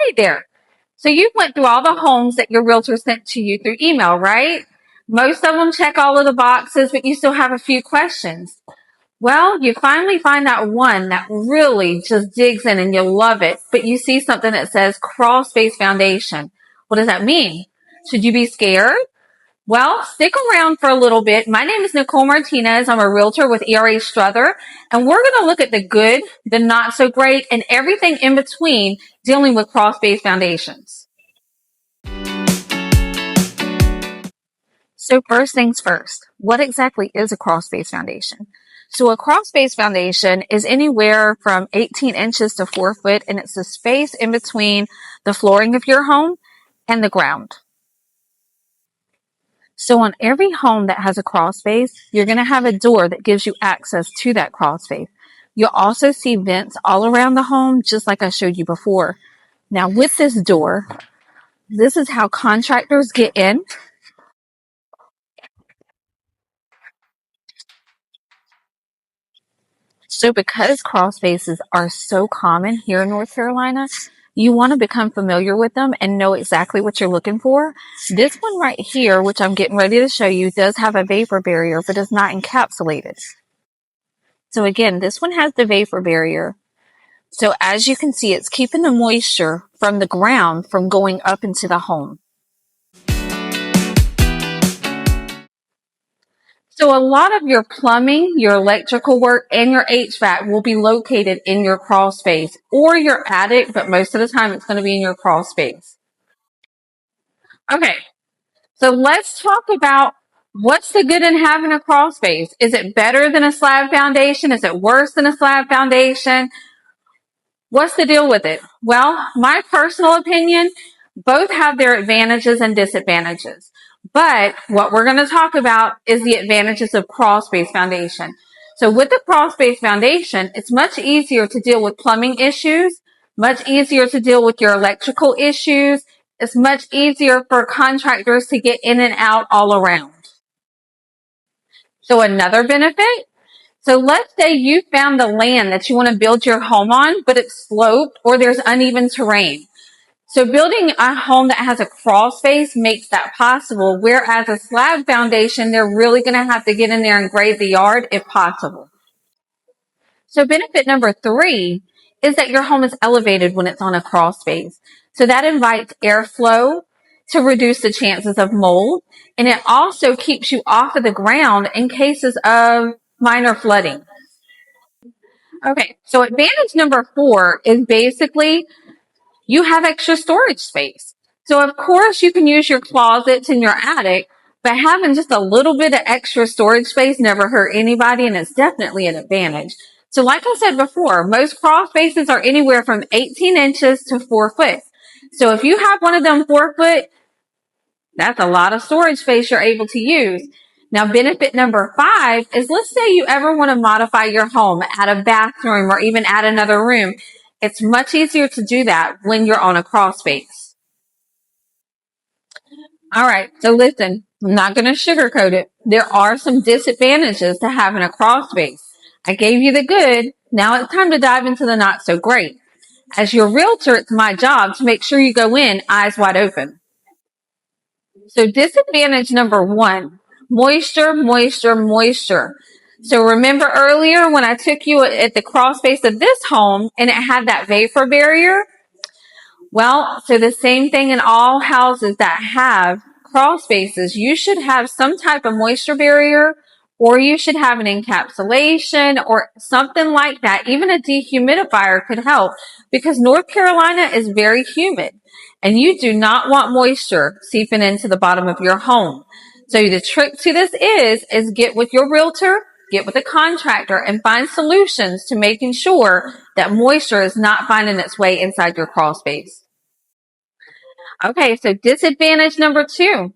Hey there. So you went through all the homes that your realtor sent to you through email, right? Most of them check all of the boxes, but you still have a few questions. Well, you finally find that one that really just digs in and you love it, but you see something that says crawl space foundation. What does that mean? Should you be scared? Well, stick around for a little bit. My name is Nicole Martinez. I'm a realtor with ERA Struther, and we're going to look at the good, the not so great, and everything in between dealing with crawl space foundations. So first things first, what exactly is a crawl space foundation? So a crawl space foundation is anywhere from 18 inches to 4 foot, and it's the space in between the flooring of your home and the ground. So on every home that has a crawl space, you're going to have a door that gives you access to that crawl space. You'll also see vents all around the home, just like I showed you before. Now with this door, this is how contractors get in. So because crawl spaces are so common here in North Carolina, you want to become familiar with them and know exactly what you're looking for. This one right here, which I'm getting ready to show you, does have a vapor barrier, but is not encapsulated. So again, this one has the vapor barrier. So as you can see, it's keeping the moisture from the ground from going up into the home. So a lot of your plumbing, your electrical work, and your HVAC will be located in your crawl space or your attic, but most of the time it's going to be in your crawl space. Okay, so let's talk about what's the good in having a crawl space. Is it better than a slab foundation? Is it worse than a slab foundation? What's the deal with it? Well, my personal opinion, both have their advantages and disadvantages. But what we're going to talk about is the advantages of crawl space foundation. So with the crawl space foundation, it's much easier to deal with plumbing issues, much easier to deal with your electrical issues. It's much easier for contractors to get in and out all around. So another benefit, so let's say you found the land that you want to build your home on, but it's sloped or there's uneven terrain. So building a home that has a crawl space makes that possible, whereas a slab foundation, they're really going to have to get in there and grade the yard if possible. So benefit number 3 is that your home is elevated when it's on a crawl space. So that invites airflow to reduce the chances of mold, and it also keeps you off of the ground in cases of minor flooding. Okay, so advantage number 4 is basically you have extra storage space. So of course you can use your closets in your attic, but having just a little bit of extra storage space never hurt anybody, and it's definitely an advantage. So like I said before, most crawl spaces are anywhere from 18 inches to 4 foot. So if you have one of them 4 foot, that's a lot of storage space you're able to use. Now, benefit number 5 is, let's say you ever want to modify your home, add a bathroom or even add another room. It's much easier to do that when you're on a crawl space. All right, so listen, I'm not going to sugarcoat it. There are some disadvantages to having a crawl space. I gave you the good. Now it's time to dive into the not so great. As your realtor, it's my job to make sure you go in eyes wide open. So disadvantage number 1, moisture, moisture, moisture. So remember earlier when I took you at the crawl space of this home and it had that vapor barrier? Well, so the same thing in all houses that have crawl spaces. You should have some type of moisture barrier, or you should have an encapsulation or something like that. Even a dehumidifier could help, because North Carolina is very humid and you do not want moisture seeping into the bottom of your home. So the trick to this is get with your realtor, get with a contractor, and find solutions to making sure that moisture is not finding its way inside your crawl space. Okay, so disadvantage number 2.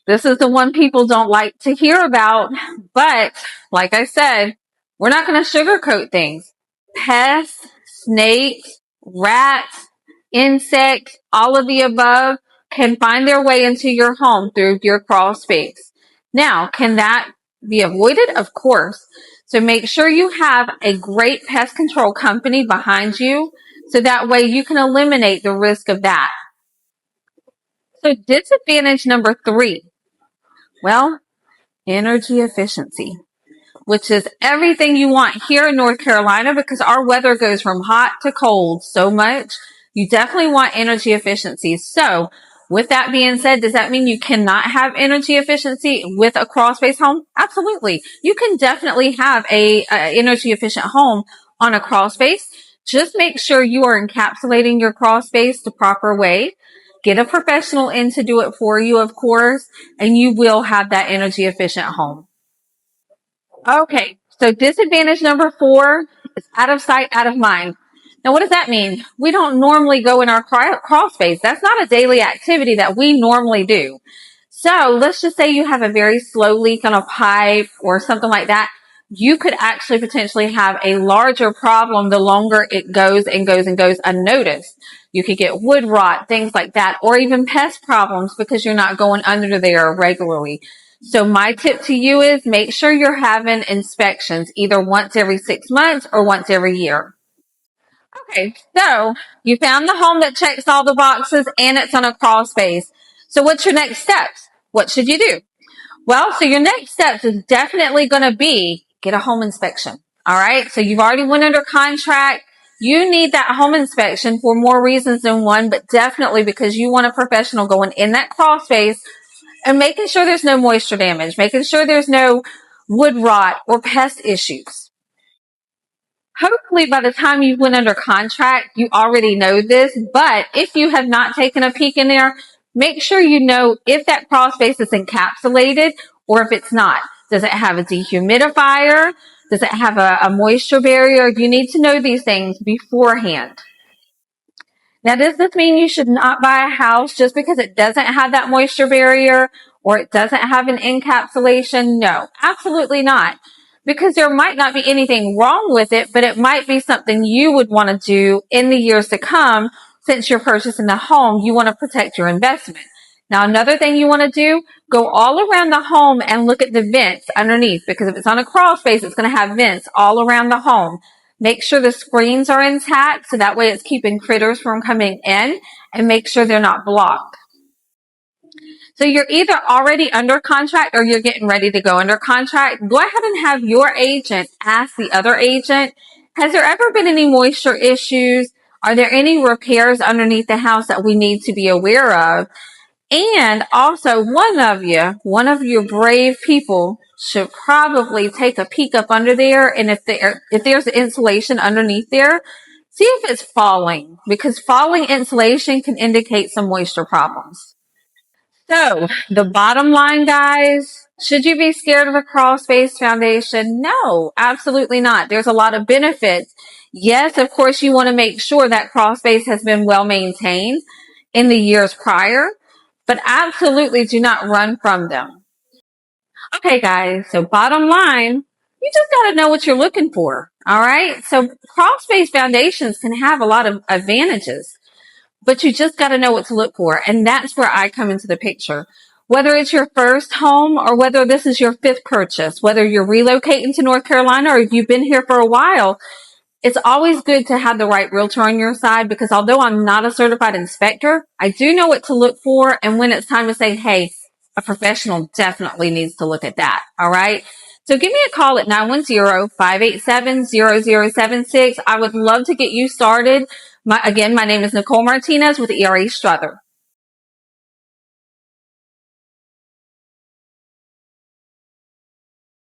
This is the one people don't like to hear about, but like I said, we're not going to sugarcoat things. Pests, snakes, rats, insects, all of the above can find their way into your home through your crawl space. Now, can that be avoided? Of course. So make sure you have a great pest control company behind you So that way you can eliminate the risk of that. So disadvantage number 3, well, energy efficiency, which is everything you want here in North Carolina because our weather goes from hot to cold so much. You definitely want energy efficiency. So with that being said, does that mean you cannot have energy efficiency with a crawl space home? Absolutely. You can definitely have a energy efficient home on a crawl space. Just make sure you are encapsulating your crawl space the proper way. Get a professional in to do it for you, of course, and you will have that energy efficient home. Okay, so disadvantage number 4 is out of sight, out of mind. Now, what does that mean? We don't normally go in our crawl space. That's not a daily activity that we normally do. So let's just say you have a very slow leak on a pipe or something like that. You could actually potentially have a larger problem the longer it goes and goes and goes unnoticed. You could get wood rot, things like that, or even pest problems because you're not going under there regularly. So my tip to you is make sure you're having inspections either once every 6 months or once every year. Okay, so you found the home that checks all the boxes and it's on a crawl space. So what's your next steps? What should you do? Well, so your next steps is definitely going to be get a home inspection. All right. So you've already went under contract. You need that home inspection for more reasons than one, but definitely because you want a professional going in that crawl space and making sure there's no moisture damage, making sure there's no wood rot or pest issues. Hopefully by the time you went under contract, you already know this, but if you have not taken a peek in there, make sure you know if that crawl space is encapsulated or if it's not. Does it have a dehumidifier? Does it have a moisture barrier? You need to know these things beforehand. Now, does this mean you should not buy a house just because it doesn't have that moisture barrier or it doesn't have an encapsulation? No, absolutely not. Because there might not be anything wrong with it, but it might be something you would want to do in the years to come. Since you're purchasing the home, you want to protect your investment. Now, another thing you want to do, go all around the home and look at the vents underneath, because if it's on a crawl space, it's going to have vents all around the home. Make sure the screens are intact so that way it's keeping critters from coming in, and make sure they're not blocked. So you're either already under contract or you're getting ready to go under contract. Go ahead and have your agent ask the other agent, has there ever been any moisture issues? Are there any repairs underneath the house that we need to be aware of? And also one of you brave people should probably take a peek up under there. And if there's insulation underneath there, see if it's falling, because falling insulation can indicate some moisture problems. So the bottom line, guys, should you be scared of a crawl space foundation? No, absolutely not. There's a lot of benefits. Yes, of course, you want to make sure that crawl space has been well maintained in the years prior, but absolutely do not run from them. Okay, guys, so bottom line, you just got to know what you're looking for. All right. So crawl space foundations can have a lot of advantages, but you just got to know what to look for. And that's where I come into the picture. Whether it's your first home or whether this is your 5th purchase, whether you're relocating to North Carolina or if you've been here for a while, it's always good to have the right realtor on your side, because although I'm not a certified inspector, I do know what to look for. And when it's time to say, hey, a professional definitely needs to look at that. All right. So give me a call at 910-587-0076. I would love to get you started. My name is Nicole Martinez with ERA Strother.